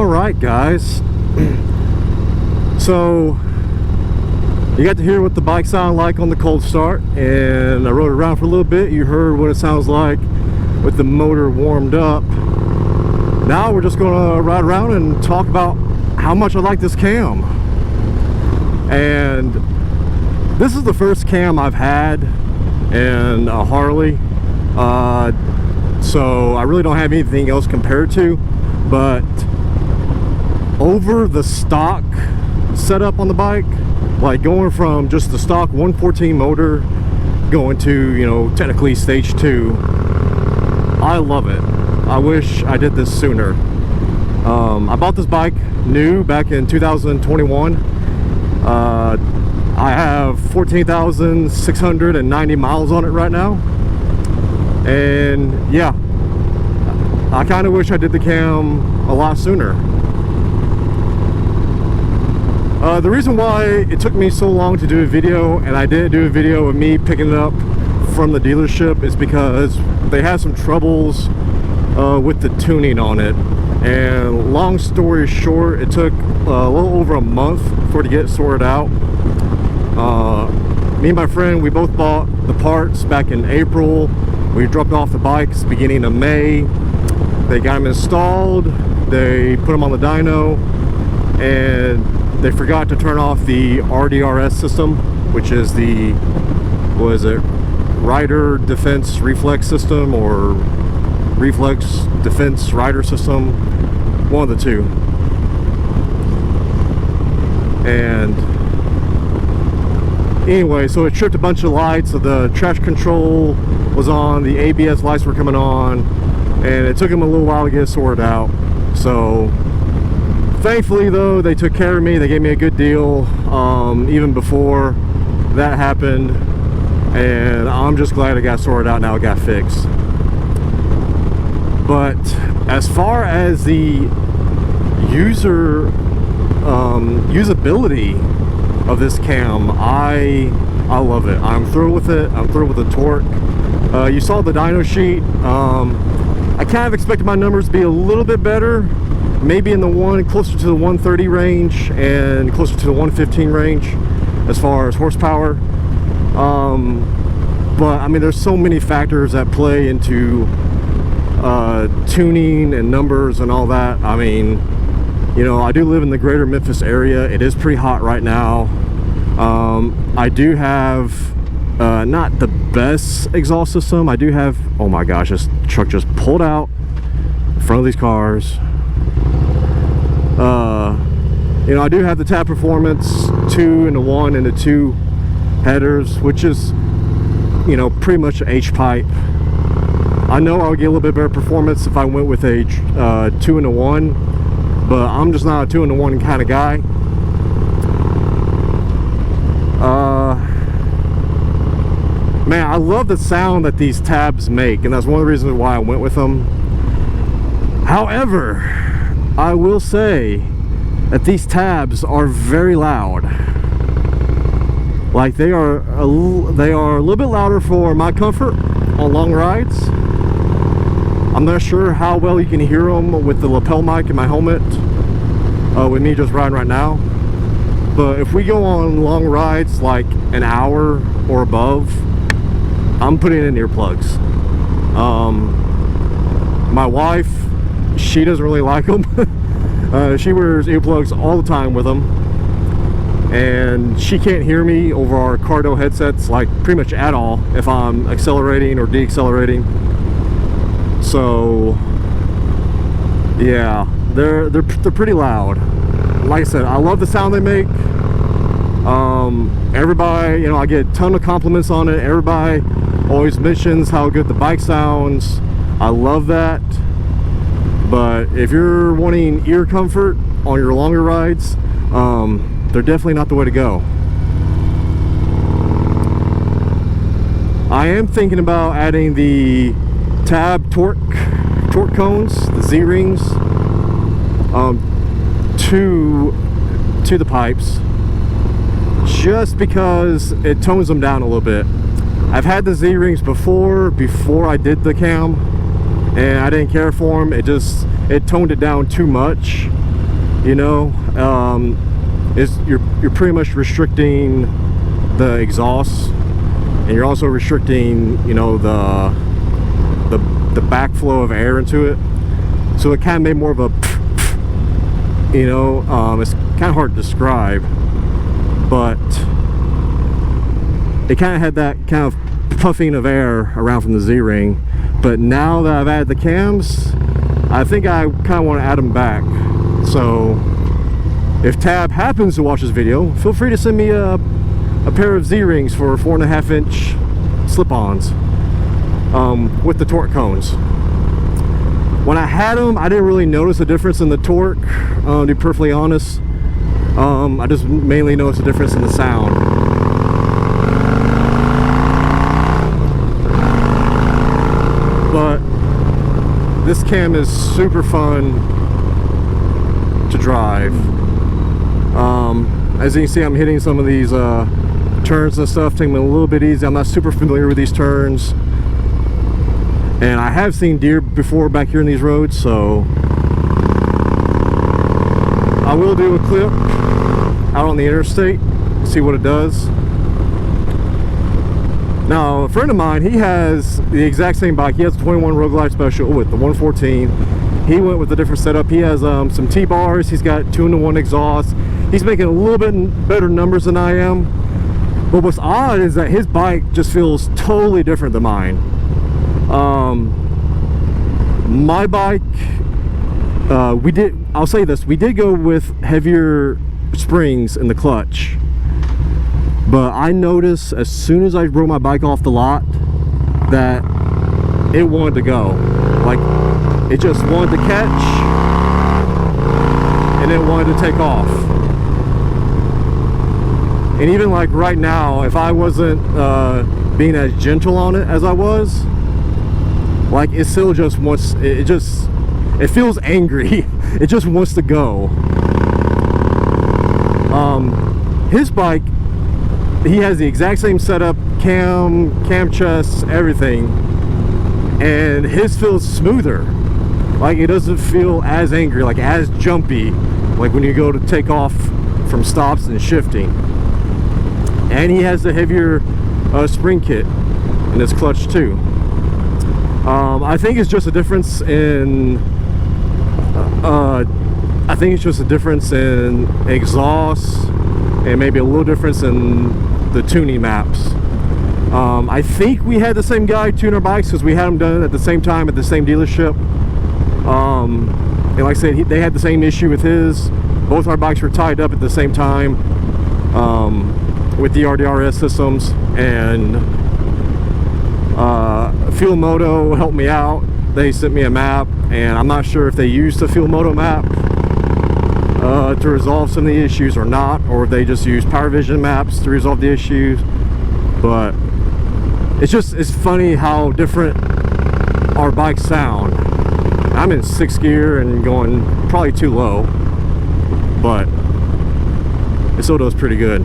Alright guys, so you got to hear what the bike sounded like on the cold start, and I rode it around for a little bit. You heard what it sounds like with the motor warmed up. Now we're just going to ride around and talk about how much I like this cam. And this is the first cam I've had in a Harley, so I really don't have anything else compared to, but over the stock setup on the bike, like going from just the stock 114 motor going to, you know, technically stage 2, I love it. I wish I did this sooner. I bought this bike new back in 2021. I have 14,690 miles on it right now, and yeah, I kind of wish I did the cam a lot sooner. The reason why it took me so long to do a video, and I didn't do a video of me picking it up from the dealership, is because they had some troubles with the tuning on it. And long story short, it took a little over a month for it to get sorted out. Me and my friend, we both bought the parts back in April. We dropped off the bikes beginning of May. They got them installed, they put them on the dyno, and they forgot to turn off the RDRS system, which is the, what is it, Rider Defense Reflex System, or Reflex Defense Rider System, one of the two. And anyway, so it tripped a bunch of lights, so the traction control was on, the ABS lights were coming on, and it took them a little while to get sorted out. So thankfully though, they took care of me. They gave me a good deal even before that happened, and I'm just glad it got sorted out. Now it got fixed. But as far as the usability of this cam, I love it. I'm thrilled with it. I'm thrilled with the torque. You saw the dyno sheet. I kind of expected my numbers to be a little bit better, maybe in the closer to the 130 range and closer to the 115 range as far as horsepower. But I mean, there's so many factors that play into tuning and numbers and all that. I mean, you know, I do live in the greater Memphis area. It is pretty hot right now. I do have not the best exhaust system. I do have, oh my gosh, this truck just pulled out in front of these cars. You know, I do have the Tab Performance 2 and the 1 and the 2 headers, which is, you know, pretty much an H-pipe. I know I would get a little bit better performance if I went with a 2 and a 1, but I'm just not a 2 and a 1 kind of guy. Man, I love the sound that these tabs make, and that's one of the reasons why I went with them. However, I will say that these tabs are very loud. Like, they are a little bit louder for my comfort on long rides. I'm not sure how well you can hear them with the lapel mic in my helmet, with me just riding right now. But if we go on long rides, like an hour or above, I'm putting in earplugs. My wife, she doesn't really like them. She wears earplugs all the time with them, and she can't hear me over our Cardo headsets, like pretty much at all, if I'm accelerating or deaccelerating. So yeah, they're pretty loud. Like I said, I love the sound they make. Everybody, you know, I get a ton of compliments on it. Everybody always mentions how good the bike sounds. I love that. But if you're wanting ear comfort on your longer rides, they're definitely not the way to go. I am thinking about adding the Tab torque cones, the Z-rings, to the pipes, just because it tones them down a little bit. I've had the Z-rings before I did the cam, and I didn't care for them. It toned it down too much. you know. You're pretty much restricting the exhaust, and you're also restricting, you know, the backflow of air into it. So it kind of made more of a, you know, it's kind of hard to describe, but it kind of had that kind of puffing of air around from the Z-ring. But now that I've added the cams, I think I kind of want to add them back. So if Tab happens to watch this video, feel free to send me a pair of Z-rings for 4.5-inch slip-ons with the torque cones. When I had them, I didn't really notice a difference in the torque, to be perfectly honest. I just mainly noticed a difference in the sound. But this cam is super fun to drive. As you can see, I'm hitting some of these turns and stuff, taking them a little bit easy. I'm not super familiar with these turns, and I have seen deer before back here in these roads, so I will do a clip out on the interstate, see what it does. Now, a friend of mine, he has the exact same bike. He has a 21 Rogue Life Special with the 114. He went with a different setup. He has some T-bars. He's got 2-in-1 exhaust. He's making a little bit better numbers than I am. But what's odd is that his bike just feels totally different than mine. My bike, I'll say this, we did go with heavier springs in the clutch. But I noticed as soon as I rode my bike off the lot that it wanted to go. Like, it just wanted to catch and it wanted to take off. And even like right now, if I wasn't being as gentle on it as I was, like, it still just wants, it feels angry. It just wants to go. His bike, he has the exact same setup, cam chest, everything, and his feels smoother. Like, it doesn't feel as angry, like as jumpy, like when you go to take off from stops and shifting. And he has the heavier spring kit in his clutch too. I think it's just a difference in exhaust, and maybe a little difference in the tuning maps. I think we had the same guy tune our bikes because we had them done at the same time at the same dealership. And like I said, they had the same issue with his. Both our bikes were tied up at the same time with the RDRS systems, and Fuel Moto helped me out. They sent me a map, and I'm not sure if they used the Fuel Moto map to resolve some of the issues or not, or if they just use Power Vision maps to resolve the issues. But it's funny how different our bikes sound. I'm in 6th gear and going probably too low, but it still does pretty good.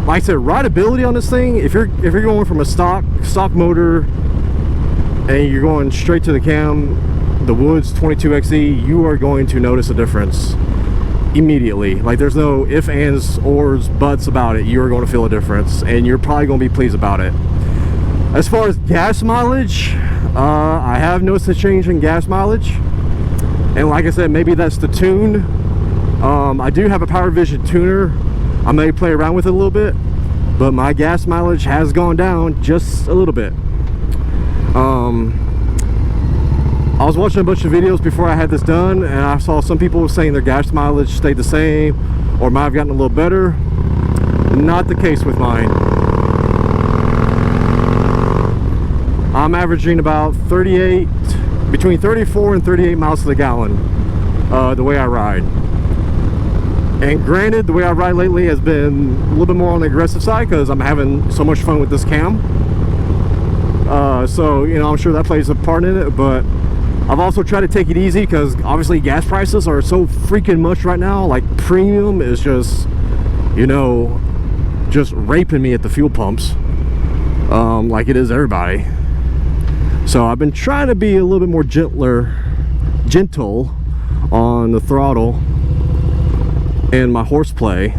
Like I said, rideability on this thing, if you're going from a stock motor and you're going straight to the cam, the Woods 22XE, you are going to notice a difference immediately. Like, there's no ifs, ands, ors, buts about it. You're going to feel a difference, and you're probably going to be pleased about it. As far as gas mileage, I have noticed a change in gas mileage, and like I said, maybe that's the tune. I do have a Power Vision tuner. I may play around with it a little bit, but my gas mileage has gone down just a little bit. I was watching a bunch of videos before I had this done, and I saw some people saying their gas mileage stayed the same or might have gotten a little better. Not the case with mine. I'm averaging about between 34 and 38 miles to the gallon the way I ride. And granted, the way I ride lately has been a little bit more on the aggressive side because I'm having so much fun with this cam. So, you know, I'm sure that plays a part in it, but I've also tried to take it easy because obviously gas prices are so freaking much right now. Like, premium is just, you know, just raping me at the fuel pumps, like it is everybody. So I've been trying to be a little bit more gentle on the throttle and my horseplay.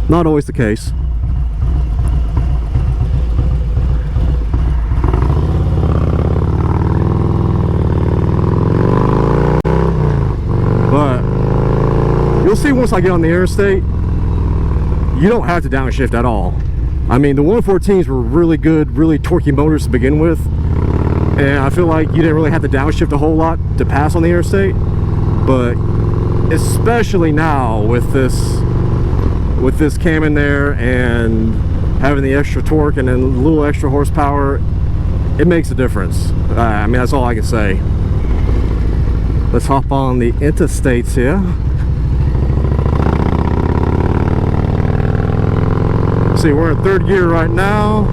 Not always the case. But you'll see once I get on the interstate, you don't have to downshift at all. I mean, the 114s were really good, really torquey motors to begin with, and I feel like you didn't really have to downshift a whole lot to pass on the interstate. But especially now with this cam in there and having the extra torque and then a little extra horsepower, it makes a difference. I mean, that's all I can say. Let's hop on the interstates here. See, we're in third gear right now.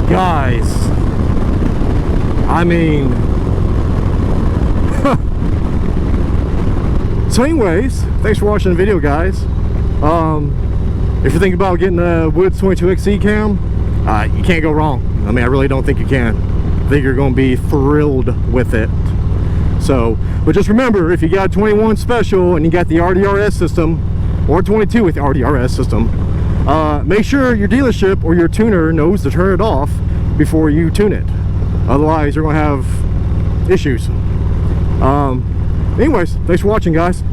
Guys, I mean, so anyways, thanks for watching the video, guys. If you're thinking about getting a Woods 22XE cam, you can't go wrong. I mean, I really don't think you can. I think you're going to be thrilled with it. So, but just remember, if you got a 21 special and you got the RDRS system, or 22 with the RDRS system, make sure your dealership or your tuner knows to turn it off before you tune it. Otherwise, you're going to have issues. Anyways, thanks for watching, guys.